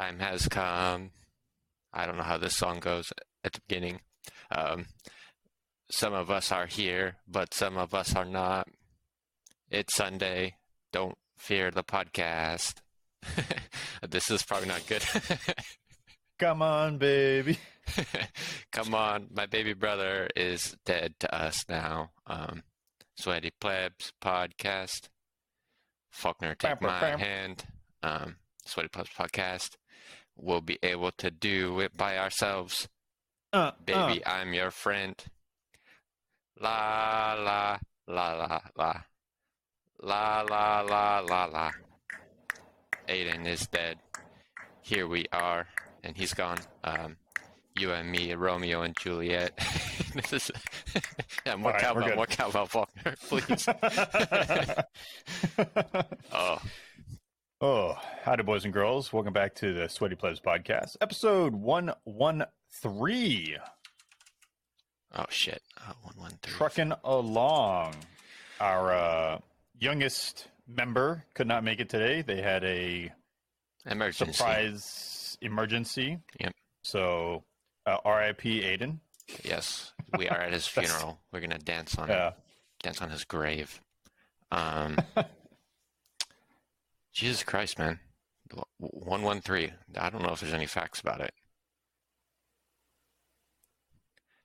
time has come. I don't know how this song goes at the beginning. Some of us are here, but some of us are not. It's Sunday. Don't fear the podcast. This is probably not good. Come on, baby. Come on, my baby brother is dead to us now. Sweaty Plebs podcast. Faulkner, take my hand. Sweaty Plebs podcast. We'll be able to do it by ourselves. Baby, I'm your friend. La la la la la. La la la la la. Aiden is dead. Here we are, and he's gone. You and me, Romeo and Juliet. This is more cowbell, Faulkner, please. Howdy, boys and girls. Welcome back to the Sweaty Plebs podcast, episode 113. Oh, shit. 113. Trucking along. Our youngest member could not make it today. They had a surprise emergency. Yep. So, R.I.P. Aiden. Yes, we are at his funeral. We're gonna dance on his grave. Jesus Christ, man. 113. I don't know if there's any facts about it.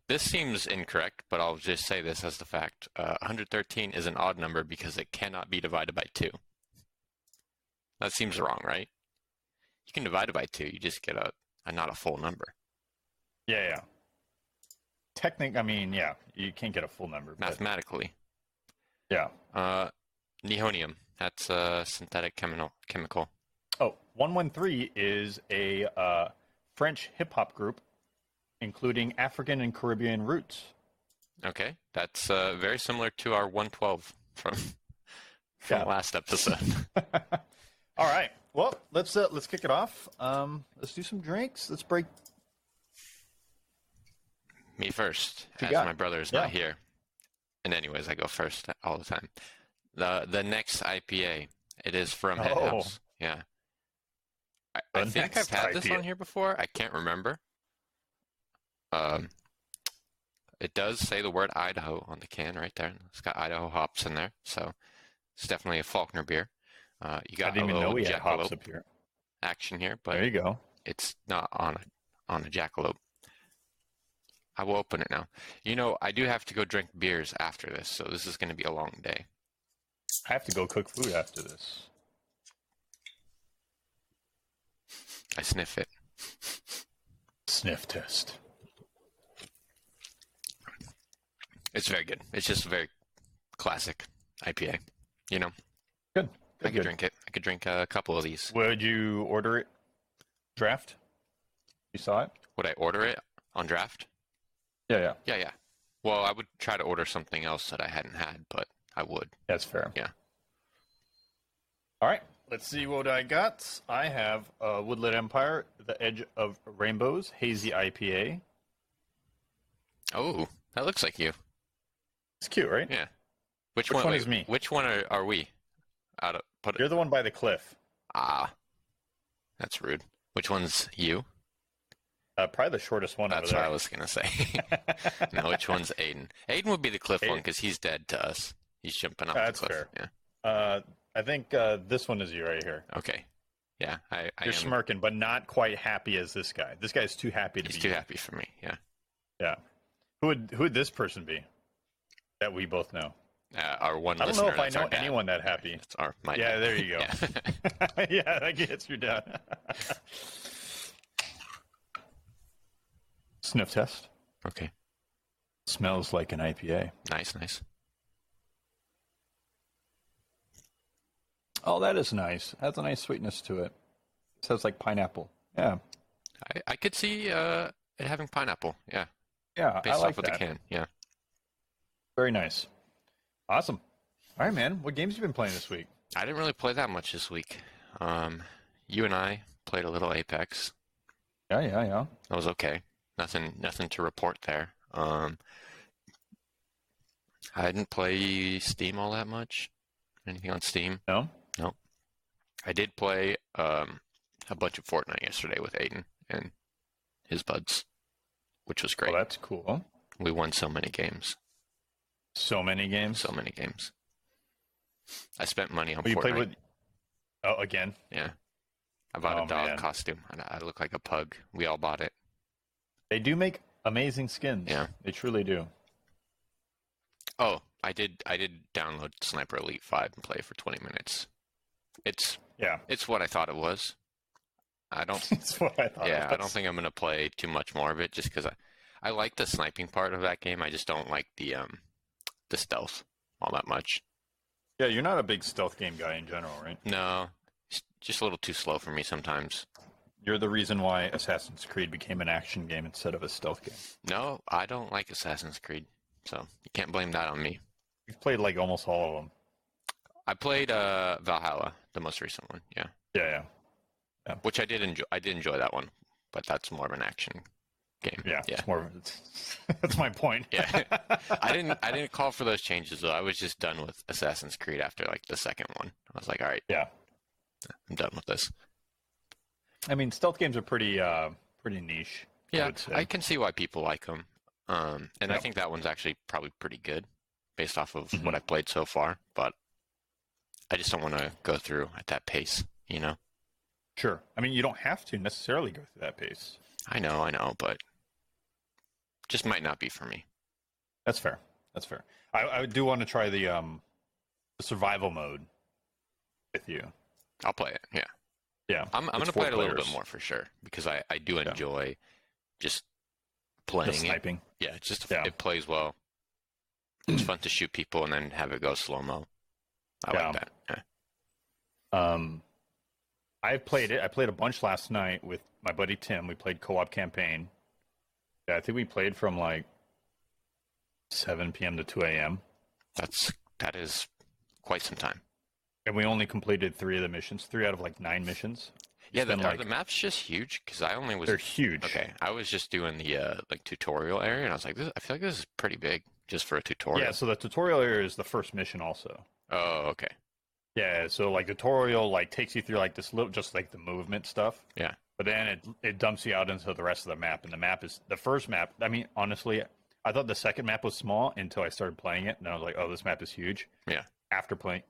This seems incorrect, but I'll just say this as the fact. 113 is an odd number because it cannot be divided by 2. That seems wrong, right? You can divide it by 2. You just get a not a full number. Yeah. You can't get a full number. Mathematically. Yeah. Nihonium. That's a synthetic chemical. Oh, 113 is a French hip-hop group, including African and Caribbean roots. Okay. That's very similar to our 112 from last episode. All right. Well, let's kick it off. Let's do some drinks. Let's break. Me first, as my brother is not here. And anyways, I go first all the time. The next IPA, it is from Head House. Yeah. I think I've had this on here before. I can't remember. It does say the word Idaho on the can right there. It's got Idaho hops in there, so it's definitely a Faulkner beer. You got I didn't even know we had hops up here. Action here, but there you go. It's not on a jackalope. I will open it now. You know, I do have to go drink beers after this, so this is going to be a long day. I have to go cook food after this. I sniff it. Sniff test. It's very good. It's just a very classic IPA, you know? Good. I could drink it. I could drink a couple of these. Would you order it? Draft? You saw it? Would I order it on draft? Yeah. Well, I would try to order something else that I hadn't had, but I would. That's fair. Yeah. All right. Let's see what I got. I have Woodland Empire, The Edge of Rainbows, Hazy IPA. Oh, that looks like you. It's cute, right? Yeah. Which one is me? Which one are we? You're the one by the cliff. Ah. That's rude. Which one's you? Probably the shortest one. That's over there. what I was going to say. No, which one's Aiden? Aiden would be the cliff one because he's dead to us. He's jumping off the cliff. Fair. Yeah. I think this one is you right here. Okay. Yeah. You're smirking, but not quite happy as this guy. This guy's too happy to be. He's too happy for me. Yeah. Yeah. Who would this person be that we both know? Our one I don't listener. know if I know anyone that happy. It's my yeah, dad. there you go. Yeah. Yeah, that gets your dad. Sniff test. Okay. Smells like an IPA. Nice. Oh, that is nice. Has a nice sweetness to it. It sounds like pineapple. Yeah. I could see it having pineapple. Yeah. Yeah, Based I like off of that. the can. Yeah. Very nice. Awesome. All right, man. What games have you been playing this week? I didn't really play that much this week. You and I played a little Apex. Yeah. That was okay. Nothing to report there. I didn't play Steam all that much. Anything on Steam? No. I did play a bunch of Fortnite yesterday with Aiden and his buds, which was great. Well, that's cool. We won so many games. So many games? So many games. I spent money on Well, you Fortnite. played with... Oh, again? Yeah. I bought a dog man. costume, and I look like a pug. We all bought it. They do make amazing skins. Yeah. They truly do. Oh, I did download Sniper Elite 5 and play for 20 minutes. It's what I thought it was. I don't That's what I thought. Yeah, I don't think I'm going to play too much more of it just cuz I like the sniping part of that game. I just don't like the stealth all that much. Yeah, you're not a big stealth game guy in general, right? No. It's just a little too slow for me sometimes. You're the reason why Assassin's Creed became an action game instead of a stealth game. No, I don't like Assassin's Creed. So, you can't blame that on me. You've played like almost all of them. I played Valhalla, the most recent one. Yeah. Yeah. Which I did enjoy. I did enjoy that one, but that's more of an action game. Yeah. It's more. That's my point. Yeah. I didn't call for those changes though. I was just done with Assassin's Creed after like the second one. I was like, all right. Yeah. I'm done with this. I mean, stealth games are pretty niche. Yeah, I can see why people like them. And I Yep. think that one's actually probably pretty good based off of what I've played so far. But I just don't want to go through at that pace, you know? Sure. I mean, you don't have to necessarily go through that pace. I know, but just might not be for me. That's fair. I do want to try the survival mode with you. I'll play it. Yeah. Yeah. I'm going to play it a little bit more for sure because I do enjoy just playing the sniping. It. Yeah, it plays well. It's fun to shoot people and then have it go slow-mo. I like that. Yeah. I played it. I played a bunch last night with my buddy Tim. We played co-op campaign. Yeah, I think we played from like 7 p.m. to 2 a.m. That is quite some time. And we only completed 3 of the missions, 3 out of like 9 missions. Yeah, the map's just huge because I only was. They're huge. Okay, I was just doing the like tutorial area, and I was like, I feel like this is pretty big just for a tutorial. Yeah, so the tutorial area is the first mission also. Oh, okay. Yeah, so like tutorial like takes you through like this little, just like the movement stuff. Yeah. But then it dumps you out into the rest of the map, and the map is the first map. I mean, honestly, I thought the second map was small until I started playing it, and I was like, oh, this map is huge. Yeah. After playing,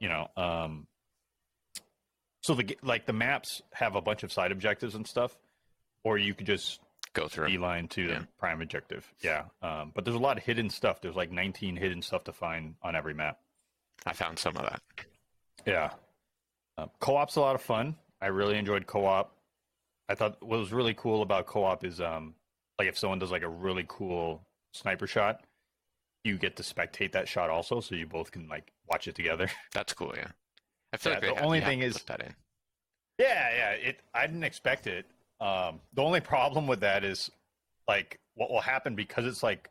so the maps have a bunch of side objectives and stuff, or you could just go through beeline to the prime objective. Yeah. But there's a lot of hidden stuff. There's like 19 hidden stuff to find on every map. I found some of that. Yeah. Co-op's a lot of fun. I really enjoyed co-op. I thought what was really cool about co-op is like if someone does like a really cool sniper shot, you get to spectate that shot also, so you both can like watch it together. That's cool, yeah. I feel like the only thing is put that in. Yeah. I didn't expect it. The only problem with that is like what will happen because it's like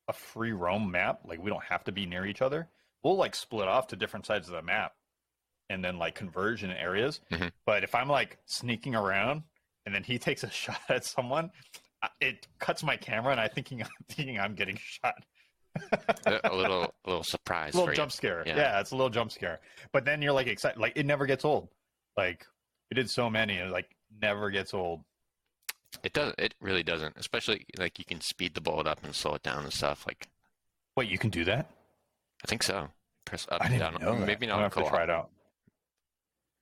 a free roam map. Like we don't have to be near each other. We'll like split off to different sides of the map and then like converge in areas. Mm-hmm. But if I'm like sneaking around and then he takes a shot at someone, it cuts my camera and I'm thinking I'm getting shot. a little surprise. A little jump scare. Yeah, it's a little jump scare. But then you're like excited. Like it never gets old. Like we did so many, and it like never gets old. It doesn't. It really doesn't. Especially like you can speed the bullet up and slow it down and stuff. Like, wait, you can do that? I think so. Press up I and didn't down. know that. Maybe not. I'm gonna have to try it out.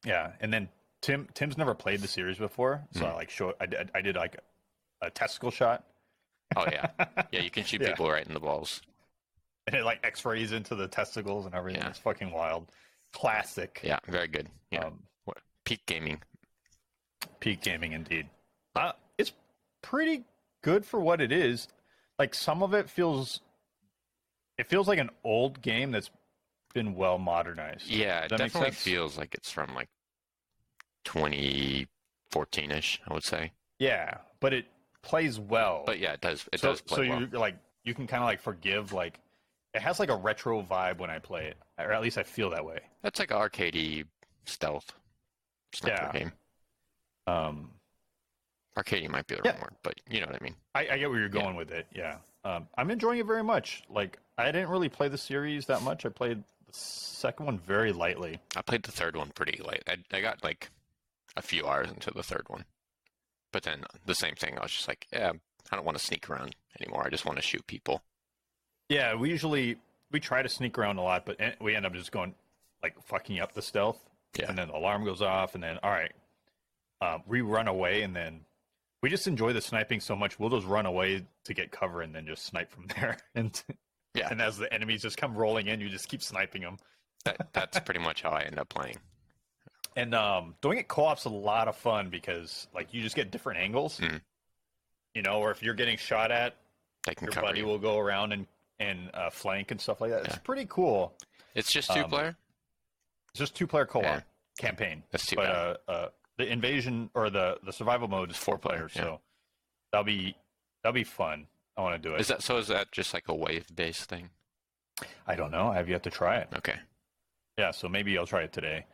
Yeah, and then Tim's never played the series before, so I did like a testicle shot. Oh yeah, yeah. You can shoot people right in the balls. And it like X-rays into the testicles and everything. Yeah. It's fucking wild. Classic. Yeah, very good. Yeah. Peak gaming. Peak gaming indeed. It's pretty good for what it is. Like some of it feels like an old game that's been well modernized. Yeah, it definitely feels like it's from like 2014-ish, I would say. Yeah, but it plays well. But yeah, it does. It does play well. So you can kind of like forgive like. It has like a retro vibe when I play it, or at least I feel that way. That's like an arcadey stealth sniper game. Arcadey might be the wrong word, but you know what I mean. I get where you're going with it. Yeah, I'm enjoying it very much. Like I didn't really play the series that much. I played the second one very lightly. I played the third one pretty light. I got like a few hours into the third one. But then the same thing. I was just like, yeah, I don't want to sneak around anymore. I just want to shoot people. Yeah, we try to sneak around a lot, but we end up just going like fucking up the stealth. Yeah. And then the alarm goes off, and then all right, we run away, and then we just enjoy the sniping so much. We'll just run away to get cover, and then just snipe from there. And Yeah. and as the enemies just come rolling in, you just keep sniping them. That's pretty much how I end up playing. And doing it co-op's a lot of fun because like you just get different angles. Mhm. You know, or if you're getting shot at, They can your cover buddy you. will go around and flank and stuff like that. It's Yeah. pretty cool. It's just two-player? It's just 2-player co-op Yeah. campaign. That's too but the invasion or the survival mode is 4 players, Yeah. so that'll be fun. I want to do it. Is that just like a wave-based thing? I don't know. I have yet to try it. Okay. Yeah, so maybe I'll try it today.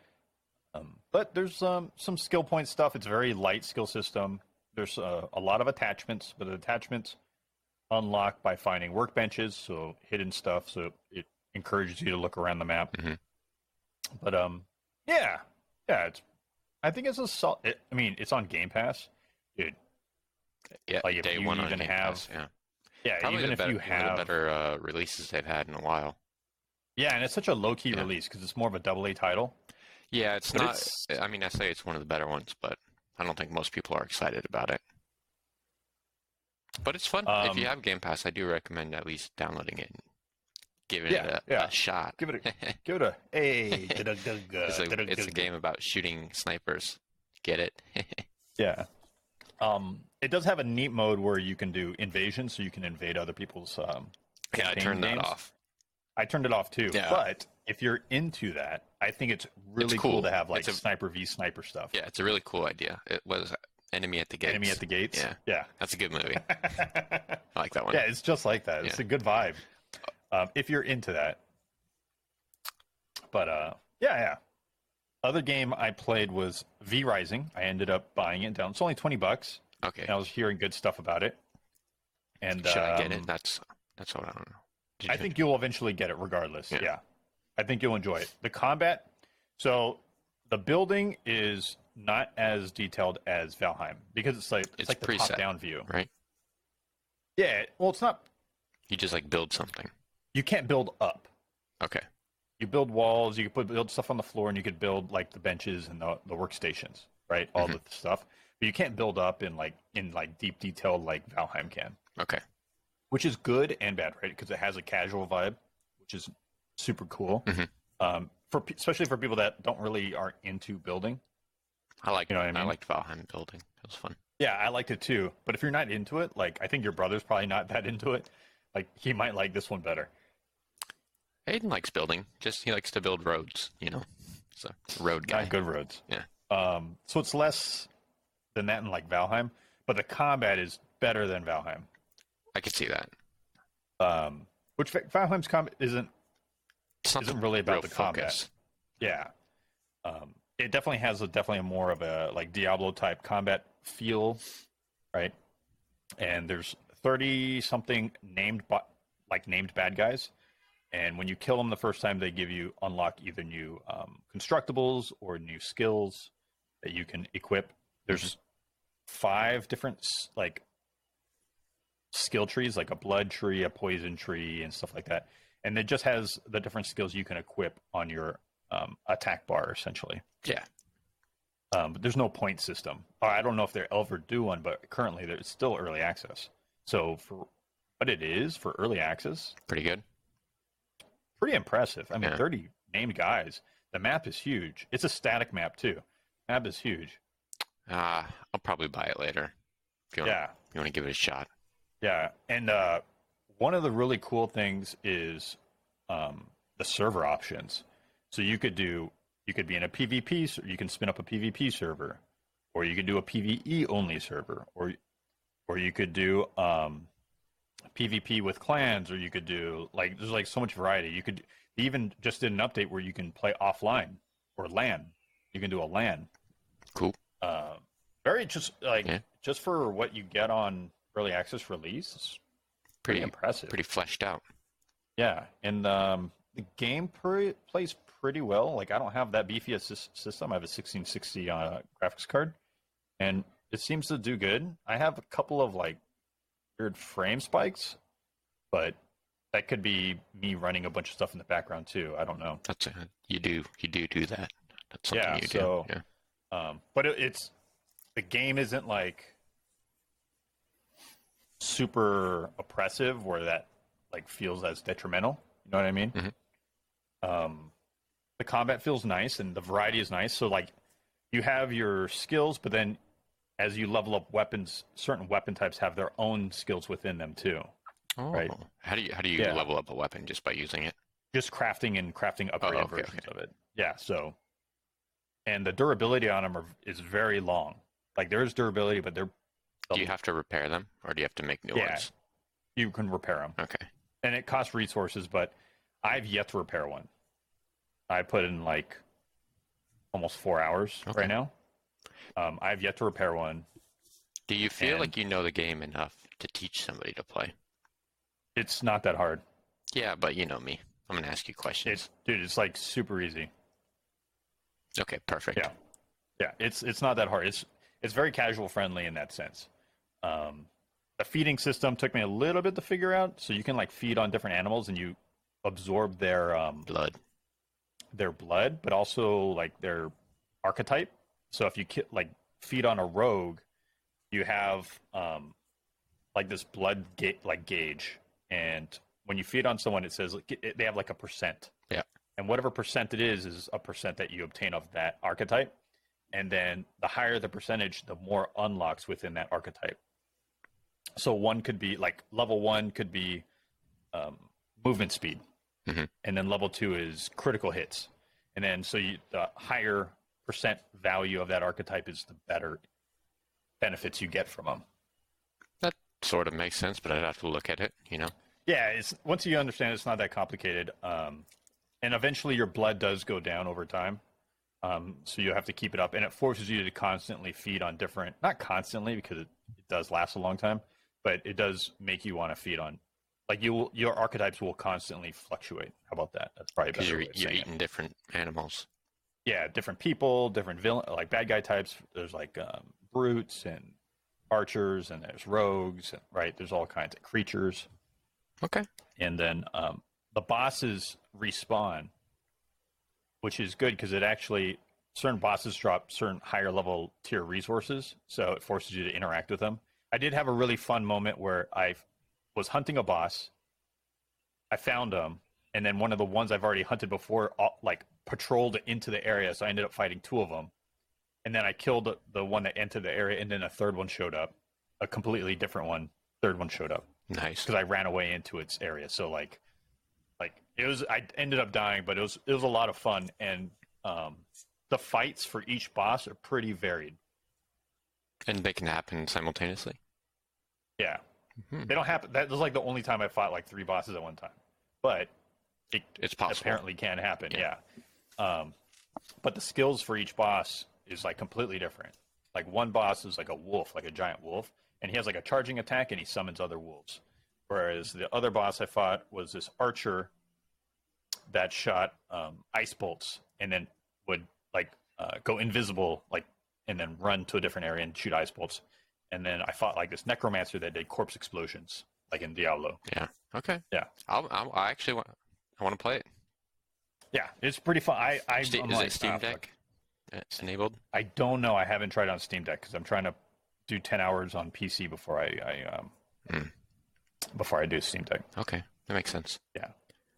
But there's some skill point stuff. It's a very light skill system. There's a lot of attachments, but the attachments unlock by finding workbenches, so hidden stuff. So it encourages you to look around the map. Mhm. But yeah. I think it's it's on Game Pass. Dude, Yeah, like if day you one on even GamePass, have- yeah. Probably even the if better, you one of have, the better releases they've had in a while. yeah, and it's such a low key Yeah. release because it's more of a AA title. Yeah, it's But not. I mean, I say it's one of the better ones, but I don't think most people are excited about it. But it's fun. If you have Game Pass, I do recommend at least downloading it and giving it a shot. Give it a hey. It's a game about shooting snipers. Get it? Yeah. It does have a neat mode where you can do invasion, so you can invade other people's Yeah, I campaign turned that games. off. I turned it off too. Yeah. But if you're into that, I think it's really cool cool. to have like It's a- sniper v sniper stuff. Yeah, it's a really cool idea. It was Enemy at the Gates. Enemy at the Gates. Yeah. Yeah. That's a good movie. I like that one. Yeah, it's just like that. It's Yeah. a good vibe. If you're into that. But yeah. Other game I played was V Rising. I ended up buying it down. It's only $20. Okay. And I was hearing good stuff about it. And Should I get it? That's what I don't know. I think you'll eventually get it regardless. Yeah. Yeah. I think you'll enjoy it. The combat, so the building is not as detailed as Valheim because it's like the preset, top-down view. right? Yeah, well, it's not. You just like build something. You can't build up. Okay. You build walls. You can build stuff on the floor, and you could build like the benches and the workstations, right? All the stuff. But you can't build up in deep detail like Valheim can. Okay. Which is good and bad, right? Because it has a casual vibe, which is super cool. Especially for people that aren't into building. I like. You know what I mean? I liked Valheim building. It was fun. Yeah, I liked it too. But if you're not into it, like I think your brother's probably not that into it. Like he might like this one better. Aiden likes building. Just he likes to build roads. You know, he's a road guy. Not good roads. Yeah. So it's less than that in like Valheim, but the combat is better than Valheim. I could see that. Which Valheim's combat isn't really about real the combat. focus. Yeah. It definitely has definitely more of a like Diablo type combat feel, right? And there's 30 something named bad guys, and when you kill them the first time, they unlock either new constructibles or new skills that you can equip. There's 5 different like skill trees, like a blood tree, a poison tree, and stuff like that. And it just has the different skills you can equip on your attack bar, essentially. Yeah. But there's no point system. I don't know if they'll ever do one, but currently it's still early access. So for what it is for early access, Pretty good. pretty impressive. I mean, Yeah. 30 named guys. The map is huge. It's a static map too. Map is huge. I'll probably buy it later. If you Yeah. want to give it a shot. Yeah, and one of the really cool things is the server options. So you could be in a PvP, you can spin up a PvP server, or you could do a PvE only server, or you could do PvP with clans, or you could do there's like so much variety. You could even just did an update where you can play offline or LAN. You can do a LAN. Cool. Very just just for what you get on early access release, it's pretty impressive. Pretty fleshed out. Yeah, and the game plays pretty well. Like I don't have that beefy system. I have a 1660 graphics card, and it seems to do good. I have a couple of like weird frame spikes, but that could be me running a bunch of stuff in the background too. I don't know. You do that. That's something you so, do. Yeah. But it's the game isn't like super oppressive where that like feels as detrimental. You know what I mean? Mm-hmm. The combat feels nice and the variety is nice. So like you have your skills, but then as you level up weapons, certain weapon types have their own skills within them too. Oh, right? How do you level up a weapon just by using it? Just crafting upgraded versions okay. of it. Yeah. So, and the durability on them is very long. Like there's durability, but they're. Do you have to repair them, or do you have to make new ones? You can repair them. Okay. And it costs resources, but I've yet to repair one. I put in like almost 4 hours right now. I've yet to repair one. Do you feel like you know the game enough to teach somebody to play? It's not that hard. Yeah, but you know me. I'm going to ask you questions. It's like super easy. Okay, perfect. Yeah, it's not that hard. It's very casual friendly in that sense. The feeding system took me a little bit to figure out. So you can like feed on different animals and you absorb their blood, but also like their archetype. So if you like feed on a rogue, you have like this blood gauge, and when you feed on someone, it says they have like a percent. Yeah. And whatever percent it is a percent that you obtain of that archetype. And then the higher the percentage, the more unlocks within that archetype. So one could be like level 1 could be movement speed. Mm-hmm. And then level 2 is critical hits. And then the higher percent value of that archetype is the better benefits you get from them. That sort of makes sense, but I'd have to look at it, you know? Yeah, once you understand, it's not that complicated. And eventually your blood does go down over time. So you have to keep it up, and it forces you to constantly feed on different, not constantly because it does last a long time, but it does make you want to feed on, like your archetypes will constantly fluctuate. How about that? That's probably better. Because you're eating different animals. Yeah, different people, different villain, like bad guy types. There's like brutes and archers, and there's rogues, right? There's all kinds of creatures. Okay. And then the bosses respawn, which is good because it actually, certain bosses drop certain higher level tier resources, so it forces you to interact with them. I did have a really fun moment where I was hunting a boss, I found him, and then one of the ones I've already hunted before, like patrolled into the area, so I ended up fighting 2 of them. And then I killed the one that entered the area, and then a third one showed up, a completely different one. Third one showed up. Nice. Because I ran away into its area, so like it was. I ended up dying, but it was a lot of fun, and the fights for each boss are pretty varied. And they can happen simultaneously? Yeah. Mm-hmm. They don't happen. That was like the only time I fought like 3 bosses at one time. But it's possible. Apparently can happen, yeah. But the skills for each boss is like completely different. Like one boss is like a wolf, like a giant wolf, and he has like a charging attack and he summons other wolves. Whereas the other boss I fought was this archer that shot ice bolts and then would like go invisible, like, and then run to a different area and shoot ice bolts. And then I fought like this necromancer that did corpse explosions, like in Diablo. Yeah. Okay. Yeah. I actually want to play it. Yeah, it's pretty fun. Is it Steam Deck enabled? I don't know. I haven't tried on Steam Deck because I'm trying to do 10 hours on PC before I do Steam Deck. Okay, that makes sense. Yeah,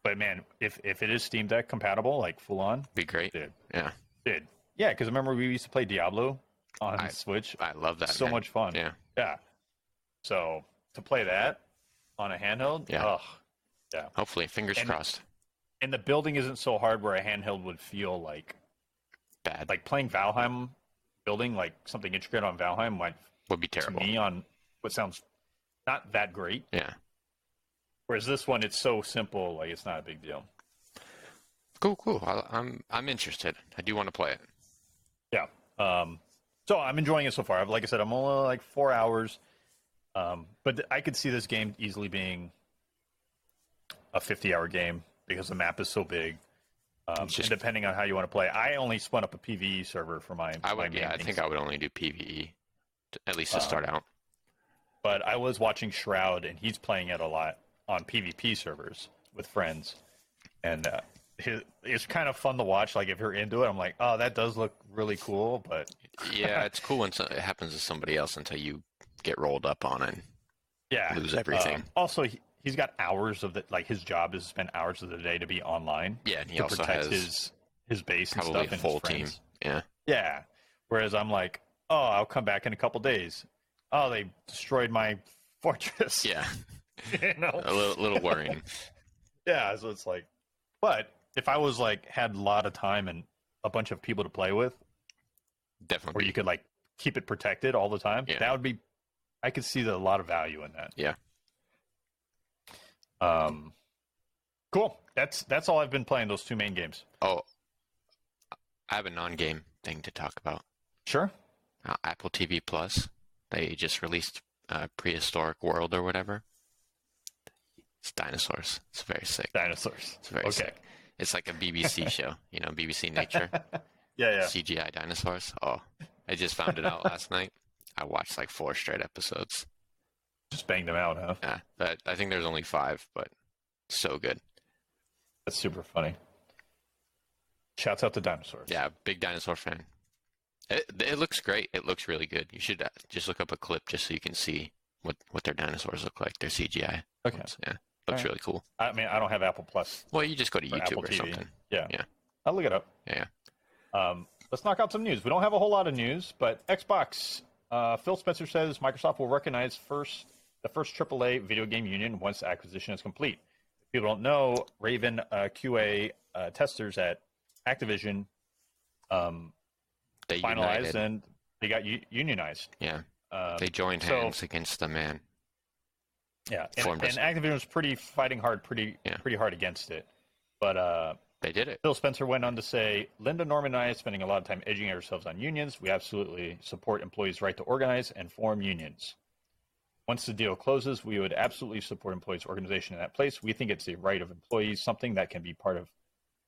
but man, if it is Steam Deck compatible, like full on, be great. Dude. Yeah. Yeah, because remember we used to play Diablo on Switch. I love that. So much fun. Yeah. Yeah. So to play that on a handheld, yeah. Hopefully, fingers crossed. And the building isn't so hard where a handheld would feel like bad. Like playing Valheim, building like something intricate on Valheim would be terrible to me on what sounds not that great. Yeah. Whereas this one, it's so simple, like it's not a big deal. Cool. I'm interested. I do want to play it. Yeah. So I'm enjoying it so far. Like I said, I'm only like 4 hours. But I could see this game easily being a 50-hour game because the map is so big. And depending on how you want to play, I only spun up a PvE server for my main I think I would only do PvE, at least to start out. But I was watching Shroud, and he's playing it a lot on PvP servers with friends, and it's kind of fun to watch. Like if you're into it, I'm like, oh, that does look really cool. But yeah, it's cool when it happens to somebody else until you get rolled up on it. And lose everything. Also, he's got hours of the his job is to spend hours of the day to be online. Yeah, and he to also protect has his base and probably stuff a and full his friends. team. Yeah. Yeah. Whereas I'm like, oh, I'll come back in a couple days. Oh, they destroyed my fortress. Yeah. You know? A little worrying. Yeah, so it's like, but if I was had a lot of time and a bunch of people to play with, definitely, where you could keep it protected all the time, yeah. that would be. I could see a lot of value in that. Yeah. Cool. That's all I've been playing. Those two main games. Oh, I have a non-game thing to talk about. Sure. Apple TV Plus. They just released Prehistoric World or whatever. It's dinosaurs. It's very sick. Dinosaurs. It's very sick. It's like a BBC show, BBC Nature. Yeah. CGI dinosaurs. Oh, I just found it out last night. I watched 4 straight episodes. Just banged them out, huh? Yeah, but I think there's only 5, but so good. That's super funny. Shouts out to dinosaurs. Yeah, big dinosaur fan. It looks great. It looks really good. You should just look up a clip just so you can see what their dinosaurs look like. Their CGI. Okay. Yeah, looks really cool. I mean, I don't have Apple Plus. Well, you just go to YouTube Apple or TV. something. Yeah. Yeah. I'll look it up. Yeah. Let's knock out some news. We don't have a whole lot of news, but Xbox. Phil Spencer says Microsoft will recognize the first AAA video game union once the acquisition is complete. If people don't know, Raven QA testers at Activision They finalized united. and they got unionized. Yeah. They joined hands against the man. Yeah, and Activision was pretty hard against it. But they did it. Phil Spencer went on to say, Linda, Norman, and I are spending a lot of time edging ourselves on unions. We absolutely support employees' right to organize and form unions. Once the deal closes, we would absolutely support employees' organization in that place. We think it's a right of employees, something that can be part of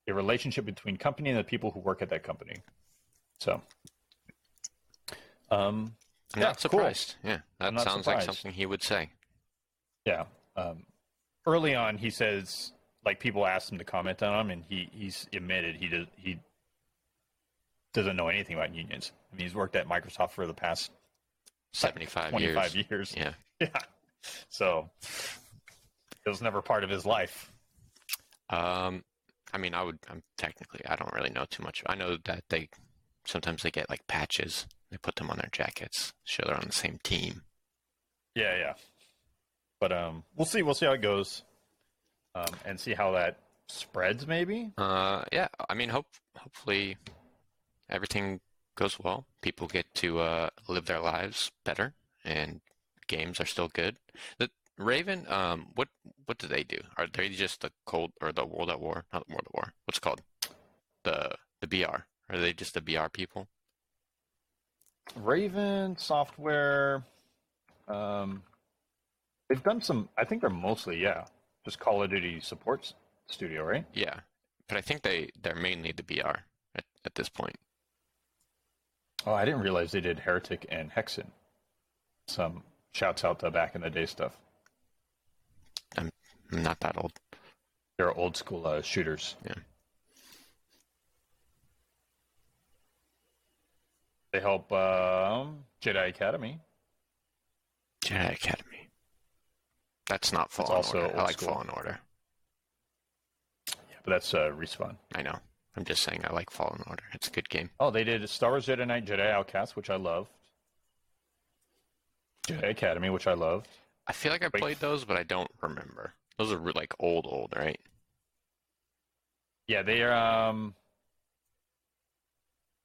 a relationship between company and the people who work at that company. So, I'm not surprised. Cool. Yeah, that sounds like something he would say. Yeah. Early on, he says, people asked him to comment on him, and he's admitted he doesn't know anything about unions. I mean, he's worked at Microsoft for the past 25 years. Yeah. Yeah. So it was never part of his life. I mean, I don't really know too much. I know that sometimes they get patches. They put them on their jackets, show they're on the same team. Yeah. But we'll see how it goes. And see how that spreads, maybe. Yeah. I mean, hopefully everything goes well. People get to live their lives better, and games are still good. The Raven, what do they do? Are they just the Cold or the World at War? Not the World at War. What's it called? The BR. Are they just the BR people? Raven Software. They've done some. I think they're mostly just Call of Duty support studio, right? Yeah, but I think they're mainly the BR at this point. Oh, I didn't realize they did Heretic and Hexen. Some shouts out to back in the day stuff. I'm not that old. They're old school shooters. Yeah. They help Jedi Academy. Jedi Academy. That's not Fallen Order. I like Fallen Order. Yeah, but that's Respawn. I know. I'm just saying I like Fallen Order. It's a good game. Oh, they did Star Wars Jedi Knight, Jedi Outcast, which I loved. Jedi Academy, which I loved. I feel like I played those, but I don't remember. Those are old, right? Yeah, they are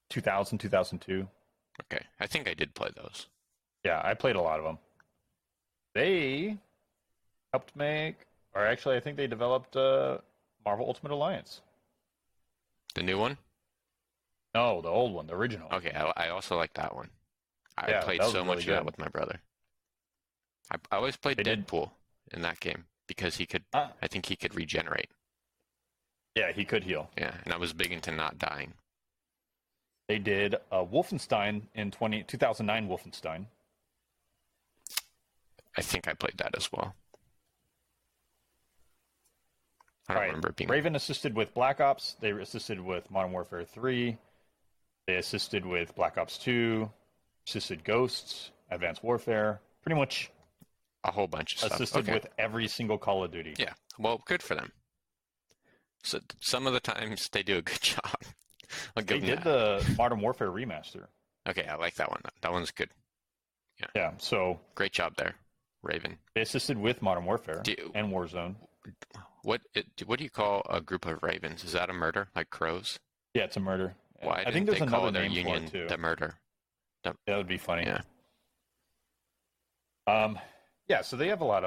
2000, 2002. Okay. I think I did play those. Yeah, I played a lot of them. They helped make, or actually I think they developed Marvel Ultimate Alliance. The new one? No, the old one, the original. Okay, I also like that one. I played so much of that with my brother. I always played Deadpool in that game because he could. I think he could regenerate. Yeah, he could heal. Yeah, and I was big into not dying. They did Wolfenstein in 2009 Wolfenstein. I think I played that as well. I don't All right. remember it being. Raven assisted with Black Ops. They assisted with Modern Warfare 3. They assisted with Black Ops 2. Assisted Ghosts, Advanced Warfare. Pretty much A whole bunch of stuff. assisted with every single Call of Duty. Yeah, well, good for them. So some of the times they do a good job. I'll They give them did that. the Modern Warfare remaster. Okay, I like that one. That one's good. Yeah, so Great job there, Raven. they assisted with Modern Warfare Do you- and Warzone. What do you call a group of ravens? Is that a murder, like crows? Yeah, it's a murder. Why I think didn't there's they call another their name union for it too. the murder? That would be funny. Yeah. Yeah, so they have a lot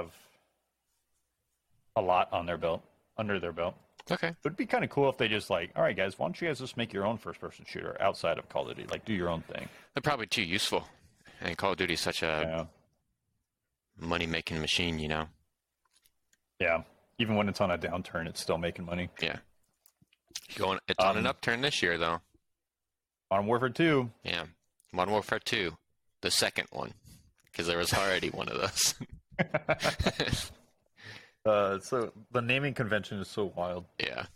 on their belt, under their belt. Okay. It would be kind of cool if they just like, all right, guys, why don't you guys just make your own first-person shooter outside of Call of Duty? Like, do your own thing. They're probably too useful. And Call of Duty is such a money-making machine, you know? Yeah. Even when it's on a downturn, it's still making money. Yeah. It's on an upturn this year, though. Modern Warfare 2. Yeah. Modern Warfare 2, the second one, because there was already one of those. So the naming convention is so wild. Yeah.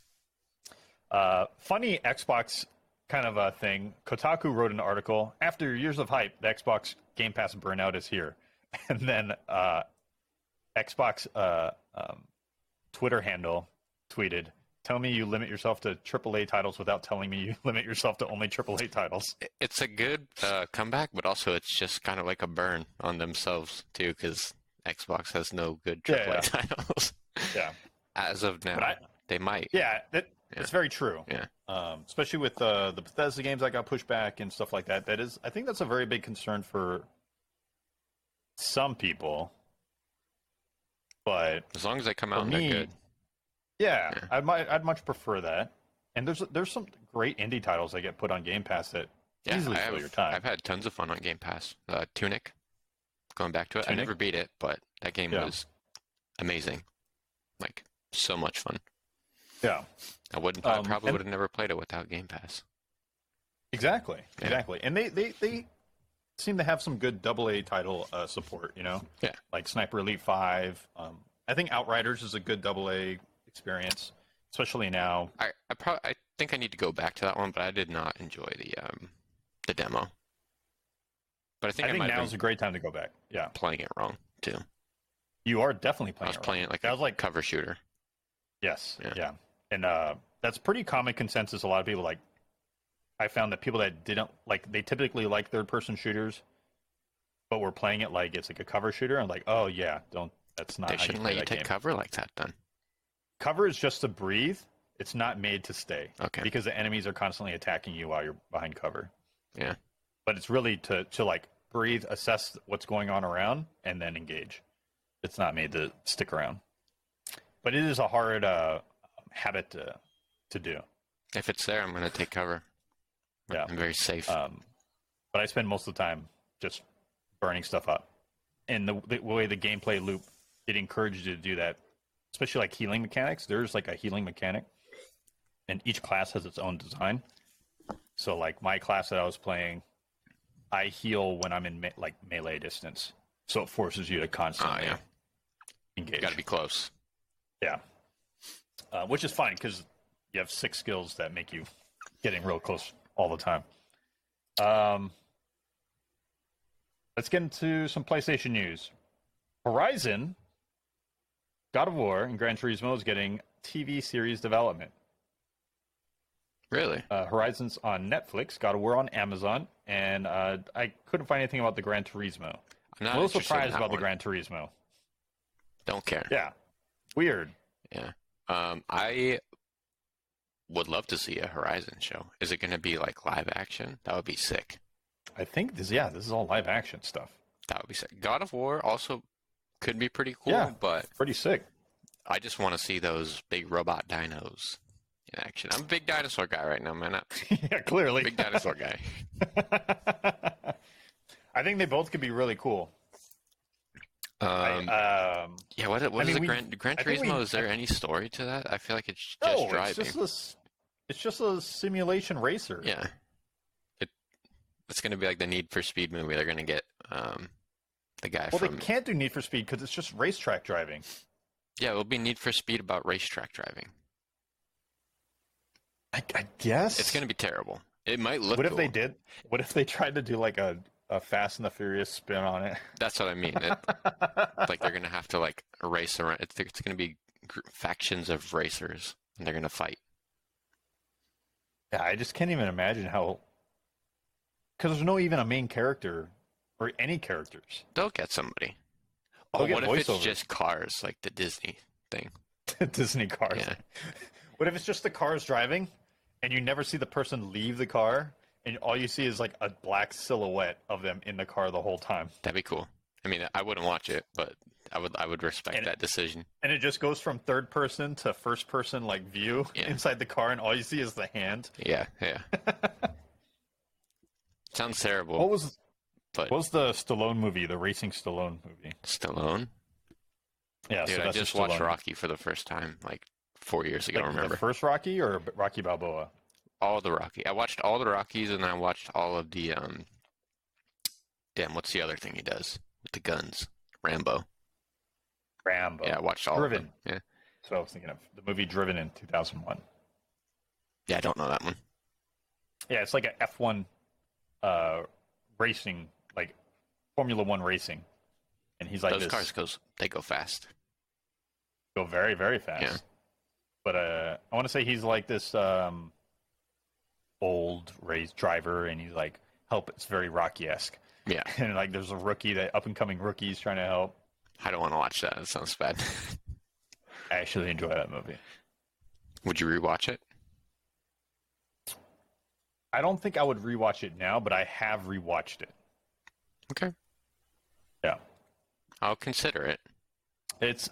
Funny Xbox kind of a thing. Kotaku wrote an article, after years of hype, the Xbox Game Pass burnout is here. And then Xbox Twitter handle tweeted, tell me you limit yourself to AAA titles without telling me you limit yourself to only AAA titles. It's a good comeback, but also it's just kind of like a burn on themselves, too, because Xbox has no good AAA titles. Yeah. As of now, they might. Yeah, it's very true. Yeah. Especially with the Bethesda games that got pushed back and stuff like that. I think that's a very big concern for some people. But as long as they come out and they're good. Yeah, I'd much prefer that. And there's some great indie titles that get put on Game Pass that easily fill your time. I've had tons of fun on Game Pass. Tunic, going back to it, Tunic? I never beat it, but that game was amazing. Like, so much fun. Yeah. I probably would have never played it without Game Pass. Exactly. And they seem to have some good AA title support, you know? Yeah. Like Sniper Elite 5. I think Outriders is a good AA experience, especially now. I think I need to go back to that one, but I did not enjoy the demo. But I think now is a great time to go back. Yeah. Playing it wrong, too. You are definitely playing it wrong. I was playing it like a cover shooter. Yes. Yeah. And that's pretty common consensus. A lot of people I found that people that didn't they typically like third-person shooters, but were playing it like it's like a cover shooter. I'm like, oh yeah, that's not. They shouldn't let you take cover like that then. Cover is just to breathe. It's not made to stay. Okay. Because the enemies are constantly attacking you while you're behind cover. Yeah. But it's really to breathe, assess what's going on around, and then engage. It's not made to stick around. But it is a hard habit to do. If it's there, I'm going to take cover. Yeah. I'm very safe. But I spend most of the time just burning stuff up. And the way the gameplay loop, it encourages you to do that. Especially like healing mechanics. There's like a healing mechanic. And each class has its own design. So like my class that I was playing, I heal when I'm in melee distance. So it forces you to constantly engage. You got to be close. Yeah. Which is fine because you have 6 skills that make you getting real close all the time. Let's get into some PlayStation news. Horizon, God of War, and Gran Turismo is getting TV series development. Really? Horizon's on Netflix, God of War on Amazon, and I couldn't find anything about the Gran Turismo. I'm not a little surprised about the one. Gran Turismo. Don't care. Yeah. Weird. Yeah. I would love to see a Horizon show. Is it going to be like live action? That would be sick. I think this is all live action stuff. That would be sick. God of War also could be pretty cool, but pretty sick. I just want to see those big robot dinos in action. I'm a big dinosaur guy right now, man. Yeah, clearly. Big dinosaur guy. I think they both could be really cool. Yeah, what is the Gran I think Turismo? Is there any story to that? I feel like it's just no, driving. it's just a simulation racer. Yeah, it it's gonna be like the Need for Speed movie. They're gonna get the guy Well, they from can't do Need for Speed because it's just racetrack driving. yeah, it'll be Need for Speed about racetrack driving. I guess It's gonna be terrible. It might look What if cool. they did? What if they tried to do like a Fast and the Furious spin on it? That's what I mean. Like they're gonna have to like race around. It's gonna be factions of racers, and they're gonna fight. Yeah, I just can't even imagine how. Because there's no even a main character or any characters. They'll get somebody. They'll Oh, get what if it's voiceovers. just cars, like the Disney thing? Disney cars. Yeah, What if it's just the cars driving, and you never see the person leave the car, and all you see is like a black silhouette of them in the car the whole time, that'd be cool. I mean, I wouldn't watch it, but I would respect that decision. and it just goes from third person to first person like view Yeah. inside the car, and all you see is the hand. Yeah, yeah. Sounds terrible, What was but what was the Stallone movie? The racing Stallone movie. Stallone. Yeah, Dude, I Sylvester just watched Stallone. Rocky for the first time like 4 years ago. Like Remember the first Rocky or Rocky Balboa? all the Rocky? I watched all the Rockies, and I watched all of the Damn, what's the other thing he does with the guns? Rambo. Rambo. Yeah, I watched all Driven. of them. Yeah, That's what I was thinking of. The movie Driven in 2001. yeah, I don't know that one. Yeah, it's like a F1 racing, like Formula One racing, and he's like Those this cars they go fast. go very very fast. Yeah. But I want to say he's like this old race driver, and he's like help. It's very Rocky-esque, Yeah, and like there's a rookie, that up and coming rookie, is trying to help. I don't want to watch that. It sounds bad. I actually enjoy that movie. Would you rewatch it? I don't think I would rewatch it now, but I have rewatched it. Okay, Yeah, I'll consider it. it's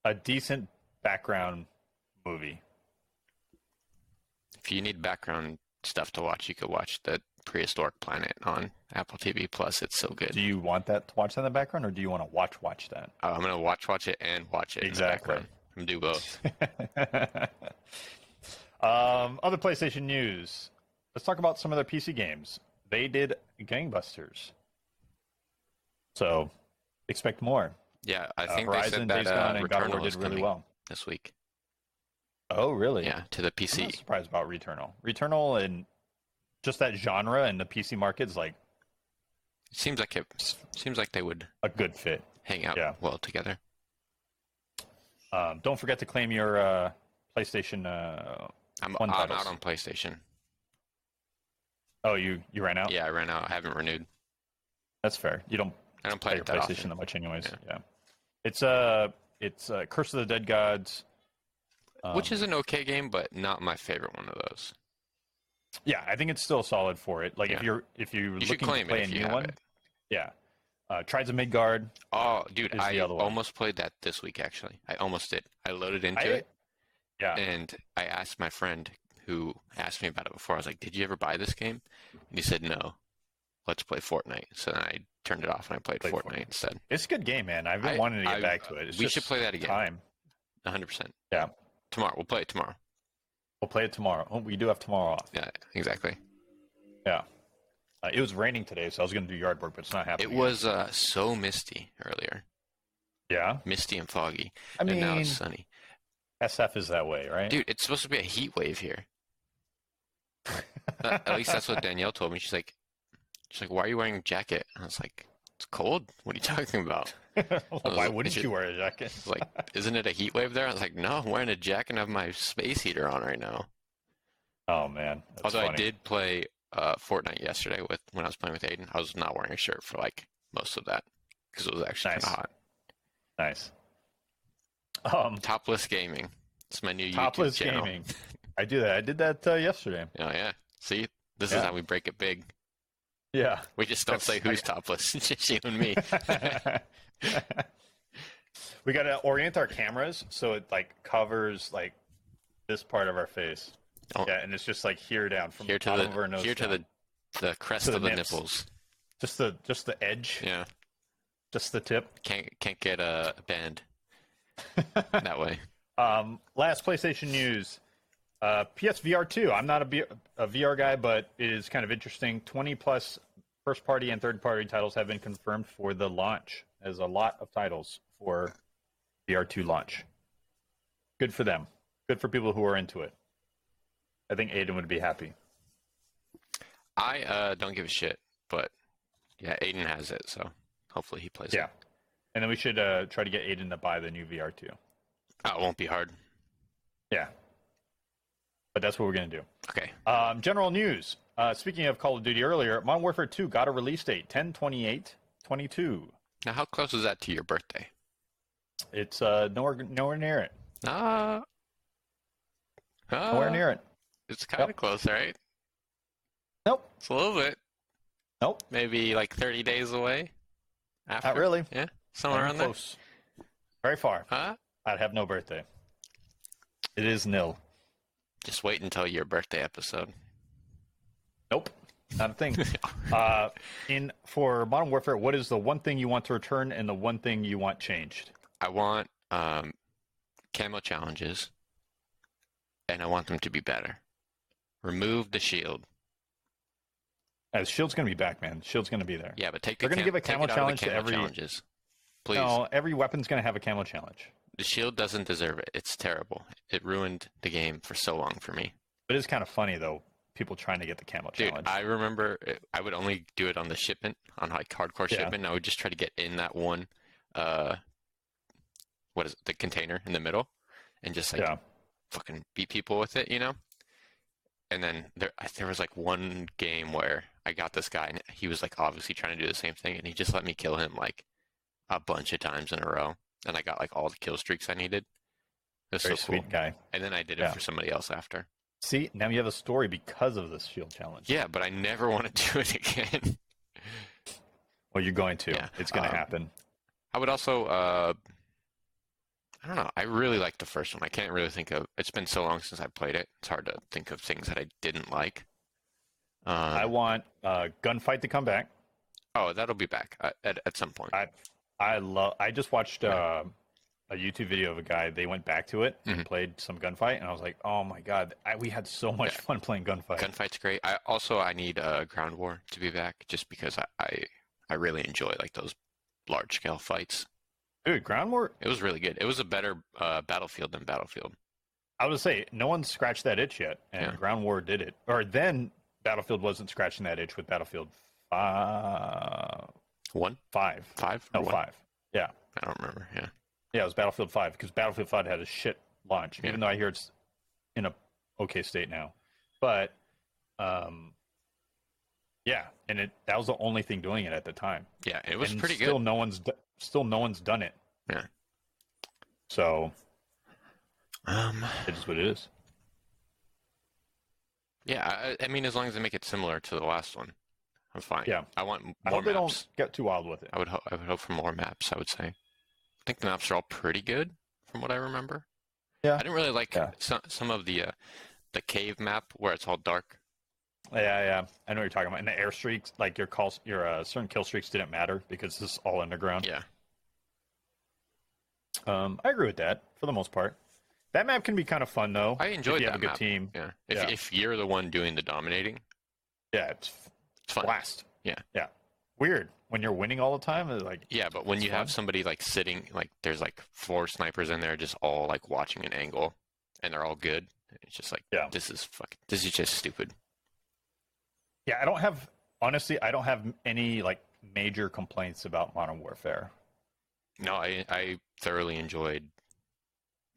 a decent background movie. If you need background stuff to watch, you could watch the Prehistoric Planet on Apple TV Plus. It's so good. Do you want that to watch that in the background, or do you want to watch that? I'm gonna watch it and watch it Exactly. in the background. I'm gonna do both. Other PlayStation news. Let's talk about some of their PC games. They did gangbusters. So, expect more. Yeah, I think they Horizon, said that Days Gone, and God of War Returnal is did really coming well. this week. Oh, really? Yeah, to the I'm PC. not surprised about Returnal. Returnal and just that genre and the PC market is like Seems like they would a good fit. hang out Yeah. well together. Don't forget to claim your PlayStation I'm 1 titles. out on PlayStation. Oh, you ran out? Yeah, I ran out. I haven't renewed. That's fair. You don't I don't play play your it that PlayStation often. that much anyways. Yeah. Yeah. It's Curse of the Dead Gods. Which is an okay game, but not my favorite one of those. Yeah, I think it's still solid for it. Like Yeah. if you're You should looking to claim it play a if you new have one, it. yeah. Trides of Midgard. Oh, dude, Is the I other one. almost played that this week, actually. I almost did. I loaded into it, Yeah. and I asked my friend who asked me about it before. I was like, "Did you ever buy this game?" And he said, "No. Let's play Fortnite." So then I turned it off and I played Fortnite instead. It's a good game, man. I've been wanting to get back to it. It's we just should play that again. Time. 100%. Yeah. Tomorrow. We'll play it tomorrow. We'll play it tomorrow. Oh, we do have tomorrow off. Yeah, exactly. Yeah. It was raining today, so I was going to do yard work, but it's not happening. It was so misty earlier. Yeah. Misty and foggy. I And now mean, it's sunny. SF is that way, right? Dude, it's supposed to be a heat wave here. At least that's what Danielle told me. She's like, "Why are you wearing a jacket?" I was like, "It's cold. What are you talking about?" Why wouldn't you wear a jacket? I was like, "Isn't it a heat wave there?" I was like, "No, I'm wearing a jacket and have my space heater on right now." Oh, man. That's Although funny. I did play Fortnite yesterday when I was playing with Aiden. I was not wearing a shirt for like most of that because it was actually Nice. kind of hot. Nice. Topless Gaming. It's my new Topless YouTube channel. Gaming. I do that. I did that yesterday. Oh yeah. See, this is Yeah. how we break it big. Yeah. We just don't say who's topless. It's just you and me. We got to orient our cameras so it like covers like this part of our face. Oh. Yeah, and it's just like here down from Here the to bottom of our nose the crest To the of the nips. nipples. just the edge. Yeah. Just the tip. Can't get banned that way. Last PlayStation news. PSVR 2. I'm not a VR guy, but it is kind of interesting. 20 plus first party and third party titles have been confirmed for the launch. There's a lot of titles for VR 2 launch. Good for them. Good for people who are into it. I think Aiden would be happy. I don't give a shit, but yeah, Aiden has it, so hopefully he plays it. And then we should try to get Aiden to buy the new VR 2. Oh, it won't be hard. Yeah. But that's what we're going to do. Okay. General news. Speaking of Call of Duty earlier, Modern Warfare 2 got a release date, 10/28/22. Now, how close is that to your birthday? It's nowhere near it. Nowhere near it. It's kind of close, right? Nope. It's a little bit. Nope. Maybe like 30 days away? After? Not really. Yeah, somewhere around close. Very far. Huh? I'd have no birthday. It is nil. Just wait until your birthday episode. Nope. Not a thing. For Modern Warfare, what is the one thing you want to return and the one thing you want changed? I want camo challenges, and I want them to be better. Remove the shield. Shield's going to be back, man. Shield's going to be there. Yeah, but they're going to give a camo challenge to every challenges. Please. No, every weapon's going to have a camo challenge. The shield doesn't deserve it. It's terrible. It ruined the game for so long for me. But it's kind of funny though. People trying to get the camo challenge. I remember I would only do it on the shipment, on like hardcore shipment. And I would just try to get in that one, what is it, the container in the middle, and just like fucking beat people with it, you know. And then there was like one game where I got this guy, and he was like obviously trying to do the same thing, and he just let me kill him like a bunch of times in a row, and I got like all the kill streaks I needed. It was Very so cool. sweet guy. And then I did it for somebody else after. See, now you have a story because of this shield challenge. Yeah, but I never want to do it again. Well, you're going to. Yeah. It's going to happen. I would also, I don't know. I really like the first one. I can't really think of. It's been so long since I played it. It's hard to think of things that I didn't like. I want Gunfight to come back. Oh, that'll be back at some point. I just watched a YouTube video of a guy. They went back to it and played some Gunfight, and I was like, oh my god, we had so much fun playing Gunfight. Gunfight's great. I need Ground War to be back, just because I really enjoy like those large scale fights. Dude, Ground War, it was really good. It was a better Battlefield than Battlefield. I would say no one's scratched that itch yet, and Ground War did it. Or then Battlefield wasn't scratching that itch with Battlefield 5. 1? 5. 5? No, 5. Yeah. I don't remember. Yeah. Yeah, it was Battlefield 5 because Battlefield 5 had a shit launch, even though I hear it's in a okay state now. But yeah, and that was the only thing doing it at the time. Yeah, it was pretty good. Still no one's done it. Yeah. So it is what it is. Yeah, I mean, as long as they make it similar to the last one, I'm fine. Yeah. I want more I hope maps. they don't get too wild with it. I would hope for more maps, I would say. I think the maps are all pretty good from what I remember. Yeah. I didn't really like some of the cave map where it's all dark. Yeah. I know what you're talking about. And the airstreaks, like your certain kill streaks didn't matter because this is all underground. Yeah. I agree with that for the most part. That map can be kind of fun though. I enjoyed if you that have a good map. team. Yeah. If you're the one doing the dominating. Yeah, it's fun. Blast. Yeah. Yeah. Weird. When you're winning all the time, it's like but when you have somebody like sitting, like there's like 4 snipers in there just all like watching an angle and they're all good. It's just like this is just stupid. Yeah, I don't have any like major complaints about Modern Warfare. No, I thoroughly enjoyed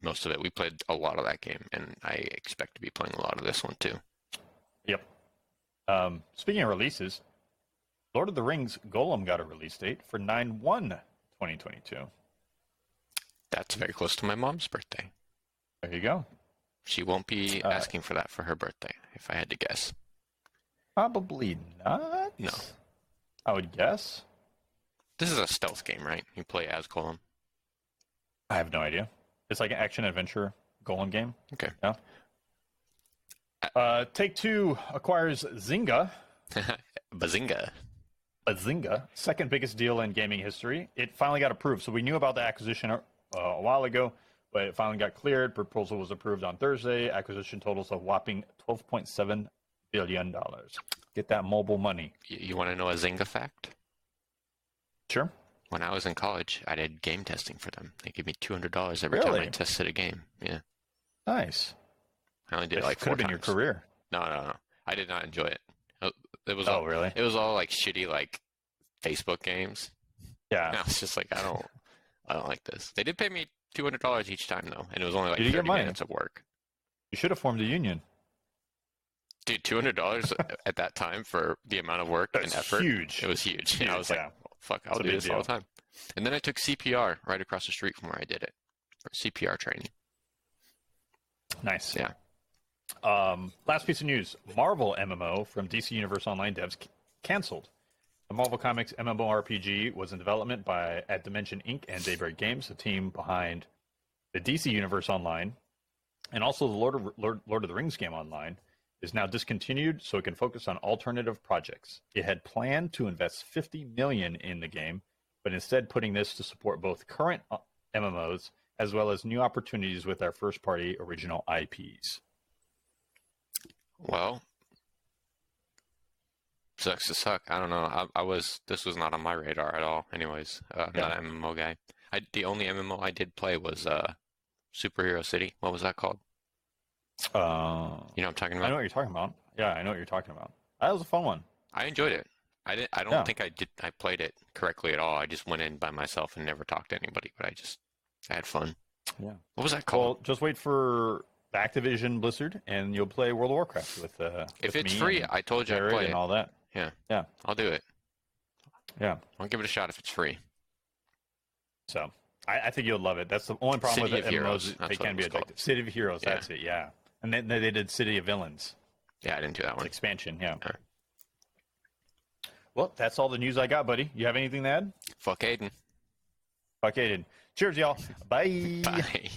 most of it. We played a lot of that game, and I expect to be playing a lot of this one too. Yep. Speaking of releases, Lord of the Rings Golem got a release date for 9/1/2022. That's very close to my mom's birthday. There you go. She won't be asking for that for her birthday, if I had to guess. Probably not. No. I would guess. This is a stealth game, right? You play as Golem. I have no idea. It's like an action-adventure Golem game. Okay. Yeah. Take-Two acquires Zynga. Bazinga. Bazinga, second biggest deal in gaming history. It finally got approved. So we knew about the acquisition a while ago, but it finally got cleared. Proposal was approved on Thursday. Acquisition totals a whopping $12.7 billion. Get that mobile money. You want to know a Zynga fact? Sure. When I was in college, I did game testing for them. They gave me $200 every time I tested a game. Yeah. Nice. I only did it like 4 could have been times. your career. No. I did not enjoy it. It was really? It was all like shitty like Facebook games. Yeah. And I was just like, I don't like this. They did pay me $200 each time though, and it was only like Did you 30 get money? minutes of work. You should have formed a union. Dude, $200 at that time for the amount of work and effort. Huge. It was huge. I was like, well, fuck, I'll do this all the time. And then I took CPR right across the street from where I did it. For CPR training. Nice. Yeah. Last piece of news. Marvel MMO from DC Universe Online devs canceled. The Marvel Comics MMORPG was in development at Dimension Inc. and Daybreak Games, the team behind the DC Universe Online, and also the Lord of the Rings game online, is now discontinued so it can focus on alternative projects. It had planned to invest $50 million in the game, but instead putting this to support both current MMOs as well as new opportunities with our first-party original IPs. Well, sucks to suck. I don't know. This was not on my radar at all. Anyways, I'm not an MMO guy. The only MMO I did play was Superhero City. What was that called? You know what I'm talking about? I know what you're talking about. Yeah, I know what you're talking about. That was a fun one. I enjoyed it. I don't think I played it correctly at all. I just went in by myself and never talked to anybody, but I had fun. Yeah. What was that called? Well, just wait for Activision Blizzard, and you'll play World of Warcraft with if it's free, I told you I'd play it. And all that. Yeah. I'll do it. Yeah. I'll give it a shot if it's free. So, I think you'll love it. That's the only problem with MMOs. They can be addictive. City of Heroes, that's it, yeah. And then they did City of Villains. Yeah, I didn't do that one. Expansion, yeah. Well, that's all the news I got, buddy. You have anything to add? Fuck Aiden. Fuck Aiden. Cheers, y'all. Bye. Bye.